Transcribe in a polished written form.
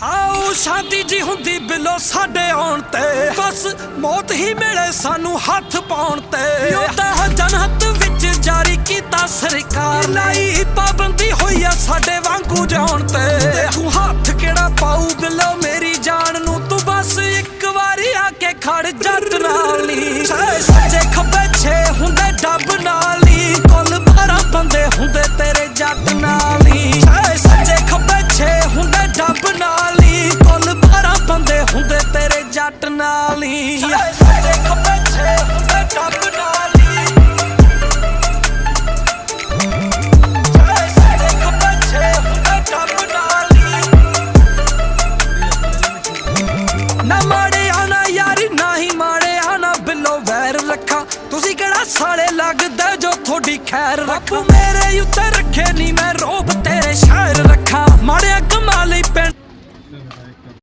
आओ शांति जी हुंदी बिलो साडे आउण ते बस मौत ही मिले सानू हथ पाउण ते योदा जनहत विच जारी कीता सरकार लाई पाबंदी होई आ साडे वांगू जाउण ते तू हथ केड़ा पाऊ बिलो मेरी जान नू तू बस एक वारी आके खड़ जट नाल नी सच्चे खब्बे छे हुंदे डब नाल नी कुल 12 बंदे हुंदे तेरे जट नाल नी सच्चे खब्बे छे हुंदे डब नाल नी कुल 12 बंदे हुंदे तेरे जट नाल नी सच्चे खब्बे छे हुंदे डब नाल नी सच्चे खब्बे छे हुंदे डब नाल नी ना माड़े आना यारी ना ही माड़े आना बिलो वैर रखा तुसी केड़ा साले लगदा जो थोड़ी खैर रख मेरे उत्ते रखे नी मैं रोब तेरे शायर रखा माड़े कमाली पेंट